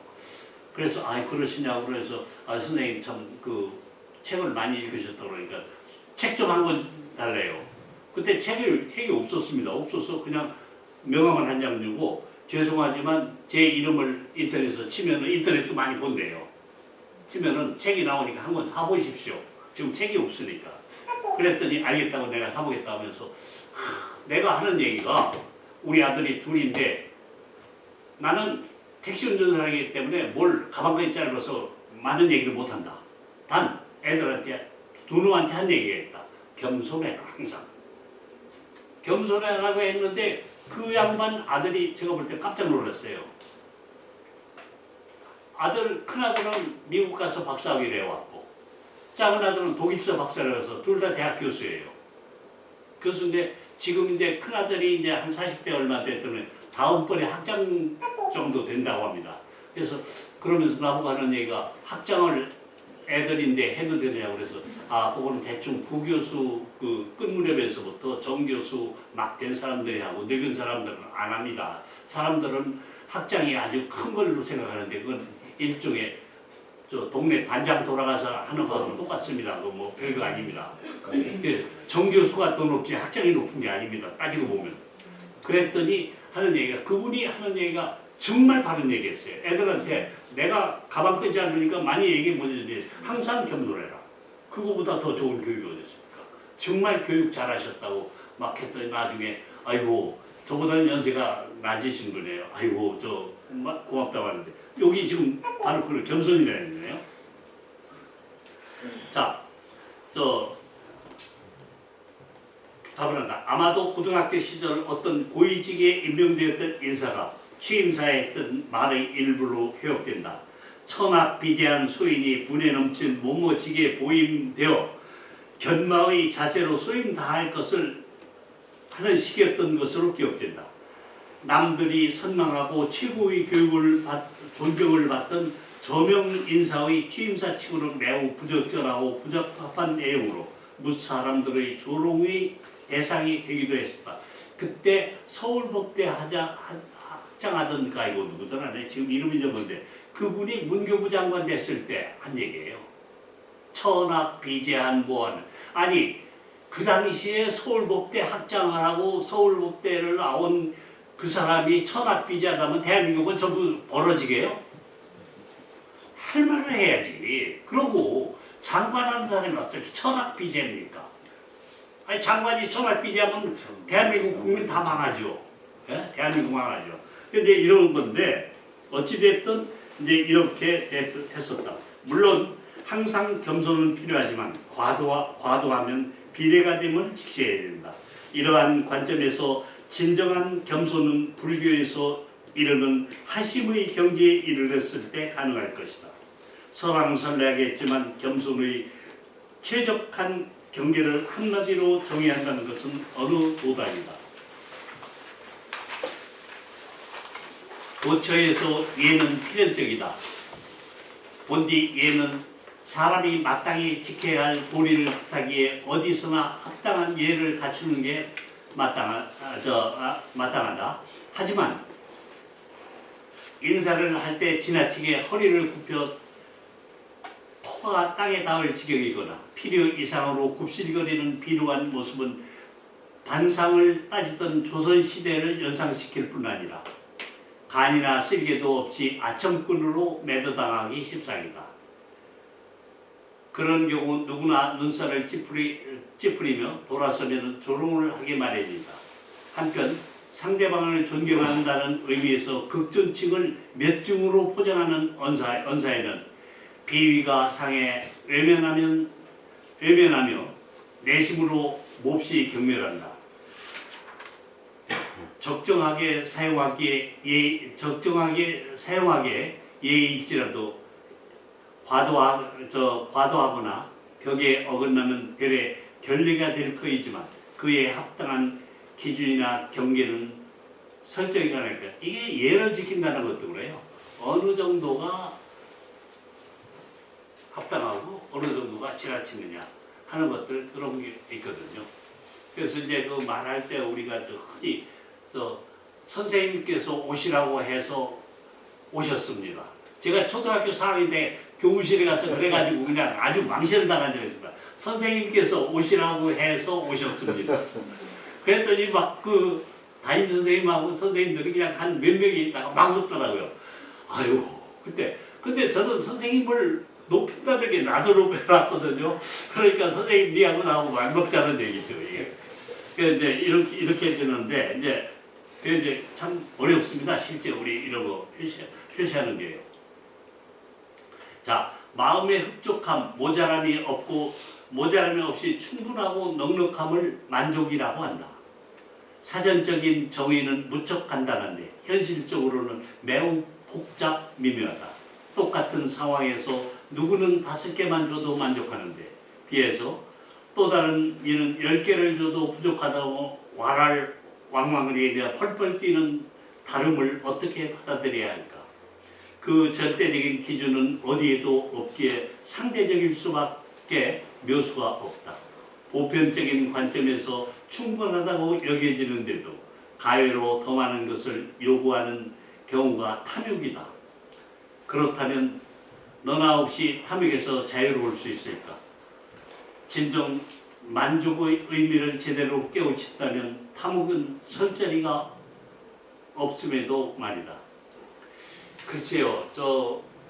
그래서 그러시냐고 그래서 선생님 참 그 책을 많이 읽으셨다고 그러니까 책 좀 한 권 달래요. 그때 책이 없었습니다. 없어서 그냥 명함을 한 장 주고 죄송하지만 제 이름을 인터넷에서 치면은 인터넷도 많이 본대요. 치면은 책이 나오니까 한 권 사보십시오. 지금 책이 없으니까. 그랬더니 알겠다고 내가 사보겠다 하면서 내가 하는 얘기가 우리 아들이 둘인데 나는 택시 운전사이기 때문에 뭘 가방끈이 짧아서 많은 얘기를 못한다. 단 애들한테 두 놈한테 한 얘기가 있다. 겸손해라 항상. 겸손해라고 했는데 그 양반 아들이 제가 볼 때 깜짝 놀랐어요. 큰아들은 미국 가서 박사학위를 해왔고 작은 아들은 독일서 박사를 해서 둘 다 대학 교수예요. 교수인데 지금 이제 큰아들이 이제 한 40대 얼마 됐더니 다음번에 학장 정도 된다고 합니다. 그래서 그러면서 나보고 하는 얘기가 학장을 애들인데 해도 되냐고 그래서 그거는 대충 부교수 그 끝무렵에서부터 정교수 막 된 사람들이 하고 늙은 사람들은 안 합니다. 사람들은 학장이 아주 큰 걸로 생각하는데 그건 일종의 저 동네 반장 돌아가서 하는 거하고 똑같습니다. 그거 뭐 별거 아닙니다. 정교수가 더 높지 학장이 높은 게 아닙니다. 따지고 보면. 그랬더니 그분이 하는 얘기가 정말 바른 얘기였어요. 애들한테 내가 가방 끄지 않으니까 많이 얘기 못했는데 항상 겸손해라. 그거보다 더 좋은 교육이 어딨습니까? 정말 교육 잘하셨다고 막 했더니 나중에 아이고 저보다는 연세가 낮으신 분이에요. 아이고 저 고맙다고 하는데 여기 지금 바로 그걸 겸손이라는 거예요. 자, 답을 한다. 아마도 고등학교 시절 어떤 고위직에 임명되었던 인사가 취임사에 했던 말의 일부로 회역된다. 천하비대한 소인이 분에 넘친 못모지게 보임되어 견마의 자세로 소임 다할 것을 하는 시기였던 것으로 기억된다. 남들이 선망하고 최고의 존경을 받던 저명 인사의 취임사 치고는 매우 부적절하고 부적합한 내용으로 무사람들의 조롱의 대상이 되기도 했었다. 그때 서울법대 학장하던 가이고 누구더라? 지금 이름이 잊어버렸는데 그분이 문교부 장관 됐을 때 한 얘기예요. 천하비제한 보안. 아니 그 당시에 서울법대 학장을 하고 서울법대를 나온 그 사람이 천하비제하다면 대한민국은 전부 벌어지게요? 할 말을 해야지. 그러고 장관하는 사람이 어떻게 천하비제입니까? 아니 장관이 천하비제하면 대한민국 국민 다 망하죠. 예? 대한민국 망하죠. 근데 이런 건데 어찌됐든 이제 이렇게 했었다. 물론 항상 겸손은 필요하지만 과도하면 비례가 됨을 직시해야 된다. 이러한 관점에서 진정한 겸손은 불교에서 이르는 하심의 경지에 이르렀을 때 가능할 것이다. 설왕설래하겠지만 겸손의 최적한 경계를 한마디로 정해야 한다는 것은 어느 도단이다. 도처에서 예는 필연적이다. 본디 예는 사람이 마땅히 지켜야 할 도리를 뜻하기에 어디서나 합당한 예를 갖추는 게 마땅하다. 하지만 인사를 할 때 지나치게 허리를 굽혀 토가 땅에 닿을 지경이거나 필요 이상으로 굽실거리는 비루한 모습은 반상을 따지던 조선시대를 연상시킬 뿐 아니라 간이나 쓸개도 없이 아첨꾼으로 매도당하기 십상이다. 그런 경우 누구나 눈살을 찌푸리며 돌아서면 조롱을 하게 마련이다. 한편 상대방을 존경한다는 의미에서 극존칭을 몇 중으로 포장하는 언사에는 비위가 상해 외면하며 내심으로 몹시 경멸한다. 적정하게 사용하기에 예의일지라도 과도하거나 격에 어긋나면 별의 결례가 될 터이지만 그에 합당한 기준이나 경계는 설정이 가능할까. 이게 예를 지킨다는 것도 그래요. 어느 정도가 합당하고 어느 정도가 지나치느냐 하는 것들 그런 게 있거든요. 그래서 이제 그 말할 때 우리가 흔히 선생님께서 오시라고 해서 오셨습니다. 제가 초등학교 4학년 때 교무실에 가서 그래가지고 그냥 아주 망신을 당한 적이 있습니다. 선생님께서 오시라고 해서 오셨습니다. 그랬더니 막 그 담임 선생님하고 선생님들이 그냥 한 몇 명이 있다가 막 웃더라고요. 아유, 근데 저는 선생님을 높인다는 게 나도 높여놨거든요. 그러니까 선생님 니하고 나하고 말 먹자는 얘기죠, 이게. 그래서 이제 이렇게 되는데, 이제 참 어렵습니다. 실제 우리 이런 거 표시하는 게요. 자, 마음의 흡족함, 모자람이 없이 충분하고 넉넉함을 만족이라고 한다. 사전적인 정의는 무척 간단한데 현실적으로는 매우 복잡 미묘하다. 똑같은 상황에서 누구는 5개만 줘도 만족하는데 비해서 또 다른 이는 10개를 줘도 부족하다고 왕왕을 얘기해 펄펄 뛰는 다름을 어떻게 받아들여야 할까? 그 절대적인 기준은 어디에도 없기에 상대적일 수밖에 묘수가 없다. 보편적인 관점에서 충분하다고 여겨지는데도 가외로 더 많은 것을 요구하는 경우가 탐욕이다. 그렇다면 너나 없이 탐욕에서 자유로울 수 있을까? 진정 만족의 의미를 제대로 깨우친다면 탐욕은 설 자리가 없음에도 말이다. 글쎄요,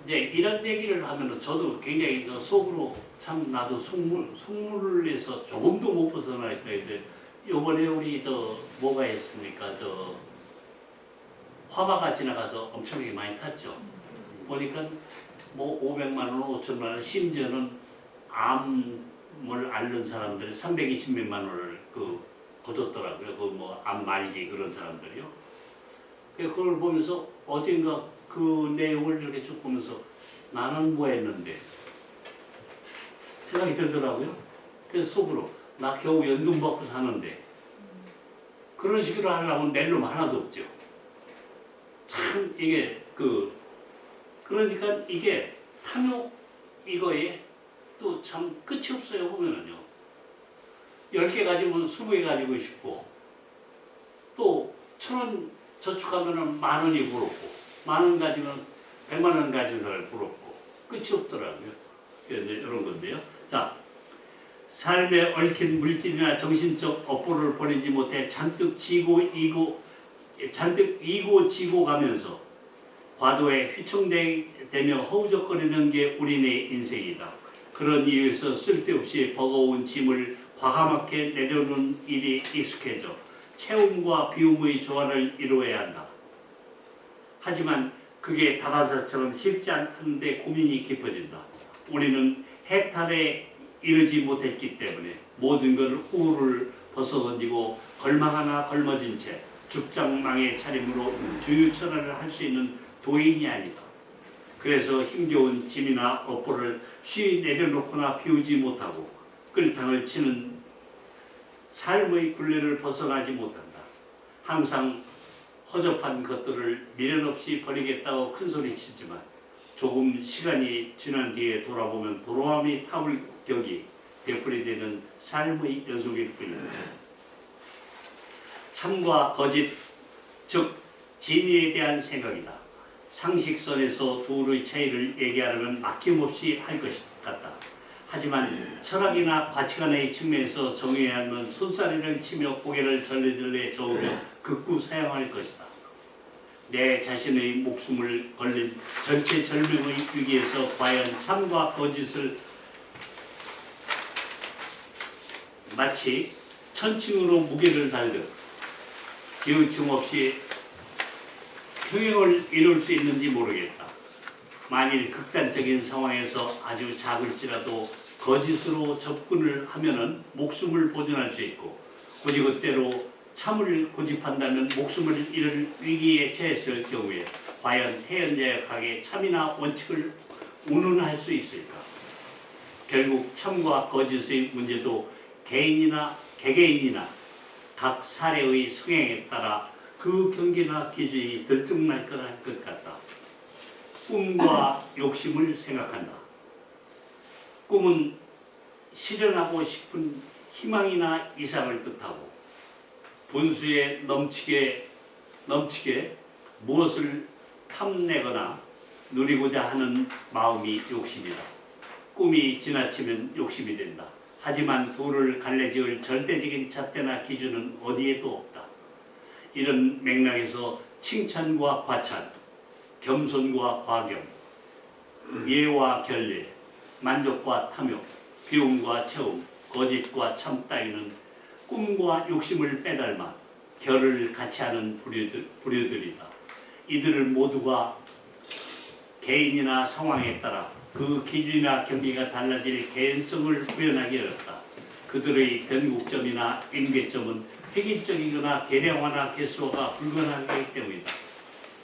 이제 이런 얘기를 하면은 저도 굉장히 속으로 참 나도 속물에서 조금도 못 벗어나 있다. 이제 요번에 우리 뭐가 있습니까? 화마가 지나가서 엄청나게 많이 탔죠. 보니까 뭐 500만 원, 5천만 원, 심지어는 암을 앓는 사람들이 320몇만 원을 거뒀더라고요. 뭐 암 말기 그런 사람들이요. 그걸 보면서 어젠가 그 내용을 이렇게 쭉 보면서 나는 뭐 했는데 생각이 들더라고요. 그래서 속으로 나 겨우 연금 받고 사는데 그런 식으로 하려면 낼 놈 하나도 없죠. 참 이게 그러니까 이게 탐욕 이거에 또 참 끝이 없어요. 보면은요. 10개 가지면 20개 가지고 싶고 또 1,000원 저축하면은 10,000원이 부럽고 10,000원 가지면 100만 원 가진 사람이 부럽고 끝이 없더라고요. 이런 건데요. 자, 삶에 얽힌 물질이나 정신적 업보를 버리지 못해 잔뜩 이고 지고 가면서 과도에 휘청대며 허우적거리는 게 우리네 인생이다. 그런 이유에서 쓸데없이 버거운 짐을 과감하게 내려놓는 일이 익숙해져 채움과 비움의 조화를 이루어야 한다. 하지만 그게 다반사처럼 쉽지 않은데 고민이 깊어진다. 우리는 해탈에 이르지 못했기 때문에 모든 걸 후를 벗어던지고 걸망 하나 걸머진 채 죽장망의 차림으로 주유천하를 할 수 있는 도인이 아니다. 그래서 힘겨운 짐이나 업보를 쉬 내려놓거나 비우지 못하고 끌탕을 치는 삶의 굴레를 벗어나지 못한다. 항상 허접한 것들을 미련 없이 버리겠다고 큰소리치지만 조금 시간이 지난 뒤에 돌아보면 도로함이 타올 격이 되풀이되는 삶의 연속일 뿐입니다. 참과 거짓, 즉 진리에 대한 생각이다. 상식선에서 둘의 차이를 얘기하려면 막힘없이 할 것 같다. 하지만 철학이나 가치관의 측면에서 정의해야 하면 손사래를 치며 고개를 절레절레 저으며 극구 사용할 것이다. 내 자신의 목숨을 걸린 전체 절명의 위기에서 과연 참과 거짓을 마치 천칭으로 무게를 달듯 기우충 없이 평행을 이룰 수 있는지 모르겠다. 만일 극단적인 상황에서 아주 작을지라도 거짓으로 접근을 하면은 목숨을 보존할 수 있고 곧이그때로 참을 고집한다면 목숨을 잃을 위기에 처했을 경우에 과연 해연자역하게 참이나 원칙을 운운할 수 있을까? 결국 참과 거짓의 문제도 개인이나 개개인이나 각 사례의 성향에 따라 그 경계나 기준이 들쭉날 것 같다. 꿈과 욕심을 생각한다. 꿈은 실현하고 싶은 희망이나 이상을 뜻하고 분수에 넘치게 무엇을 탐내거나 누리고자 하는 마음이 욕심이다. 꿈이 지나치면 욕심이 된다. 하지만 둘을 갈래지을 절대적인 잣대나 기준은 어디에도 없다. 이런 맥락에서 칭찬과 과찬, 겸손과 과경, 예와 결례, 만족과 탐욕, 비움과 채움, 거짓과 참 따위는 꿈과 욕심을 빼닮아 결을 같이 하는 부류들이다. 이들을 모두가 개인이나 상황에 따라 그 기준이나 경계가 달라질 개연성을 구현하기 어렵다. 그들의 변곡점이나 임계점은 획일적이거나 계량화나 개수화가 불가능하기 때문이다.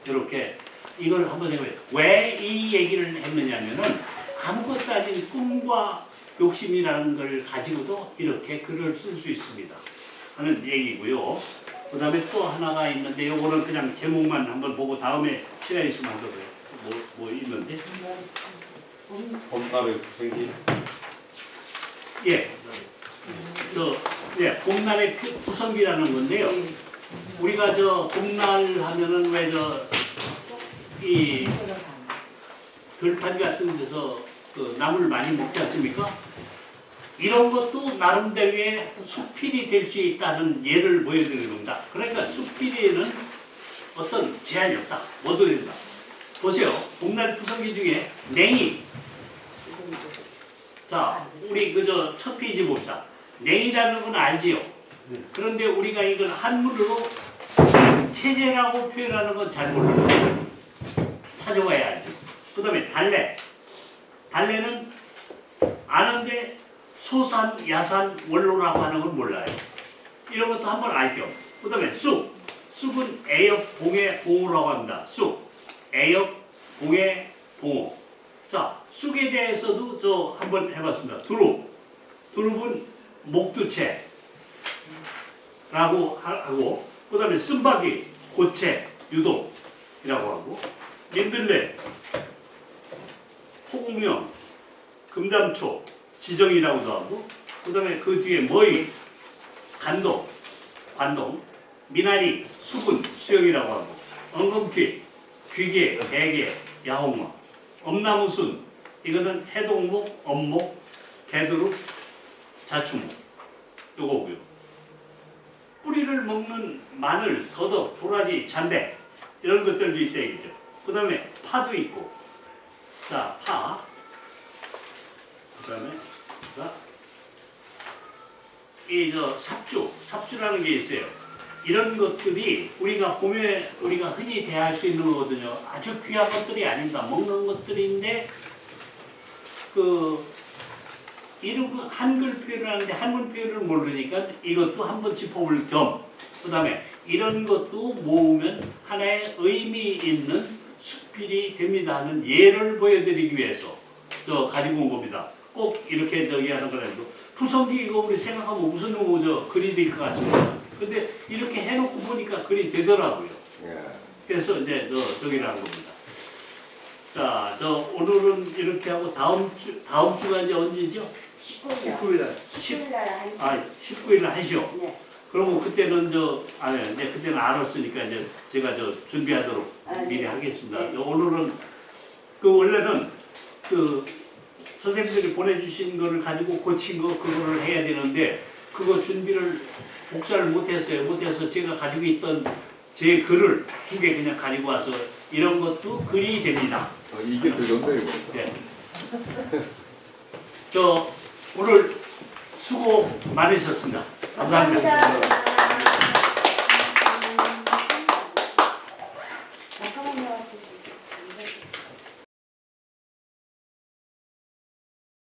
이렇게 이걸 한번 생각해요. 왜 이 얘기를 했느냐면은 아무것도 아닌 꿈과 욕심이라는 걸 가지고도 이렇게 글을 쓸 수 있습니다 하는 얘기고요. 그 다음에 또 하나가 있는데 요거는 그냥 제목만 한번 보고 다음에 시간 있으면 하도록 해요. 뭐 있는데? 봄날의 부생기. 예. 봄날의 부성기라는 건데요. 우리가 봄날 하면은 왜 이 들판 같은 데서 그 나물 많이 먹지 않습니까? 이런 것도 나름대로의 수필이 될 수 있다는 예를 보여드리는 겁니다. 그러니까 수필에는 어떤 제한이 없다. 뭐도 된다. 보세요. 봄날 부성기 중에 냉이. 자, 우리 첫 페이지 봅시다. 냉이라는 건 알지요? 그런데 우리가 이걸 한문으로 체제라고 표현하는 건 잘 몰라요. 찾아와야 알지. 그 다음에 달래. 달래는 아는데 소산, 야산, 원로라고 하는 건 몰라요. 이런 것도 한번 알죠. 그 다음에 쑥. 쑥은 애엽, 봉해, 봉호라고 합니다. 쑥. 애엽, 봉해, 봉호. 자, 쑥에 대해서도 한번 해봤습니다. 두릅. 두릅은 목두채라고 하고, 그 다음에 쓴바귀, 고채, 유독이라고 하고, 민들레, 호국명, 금담초, 지정이라고도 하고, 그 다음에 그 뒤에 머위, 간동, 관동, 미나리, 수분, 수영이라고 하고, 엉금퀴, 귀개, 대개, 야홍마, 엄나무순, 이거는 해동목, 엄목, 개두릅, 자추목, 요거고요. 뿌리를 먹는 마늘, 더덕, 도라지, 잔대 이런 것들도 있다 얘기죠. 그 다음에 파도 있고, 자, 파. 그 다음에 삽주라는 게 있어요. 이런 것들이 우리가 보면 우리가 흔히 대할 수 있는 거거든요. 아주 귀한 것들이 아닙니다. 먹는 것들인데 이런 한글 표현을 하는데 한글 표현을 모르니까 이것도 한번 짚어볼 겸 그다음에 이런 것도 모으면 하나의 의미 있는 수필이 됩니다 하는 예를 보여드리기 위해서 가지고 온 겁니다. 꼭 이렇게 하는 건 아니고 푸성기 이거 우리 생각하면 무슨 글이 될 것 같습니다. 근데 이렇게 해놓고 보니까 글이 되더라고요. 그래서 이제 저기를 한 겁니다. 자, 오늘은 이렇게 하고 다음 주가 이제 언제죠? 19일. 19일 19일 날 1시. 19일 날 1시요. 네. 그러면 그때는 이제 그때는 알았으니까 이제 제가 준비하도록 미리 네. 하겠습니다. 네. 오늘은 원래는 선생님들이 보내주신 거를 가지고 고친 그거를 해야 되는데 그거 준비를 복사를 못해서 제가 가지고 있던 제 글을 2개 그냥 가지고 와서 이런 것도 글이 됩니다. 이게 더 좋네요. 네. 오늘 수고 많으셨습니다. 감사합니다. 감사합니다.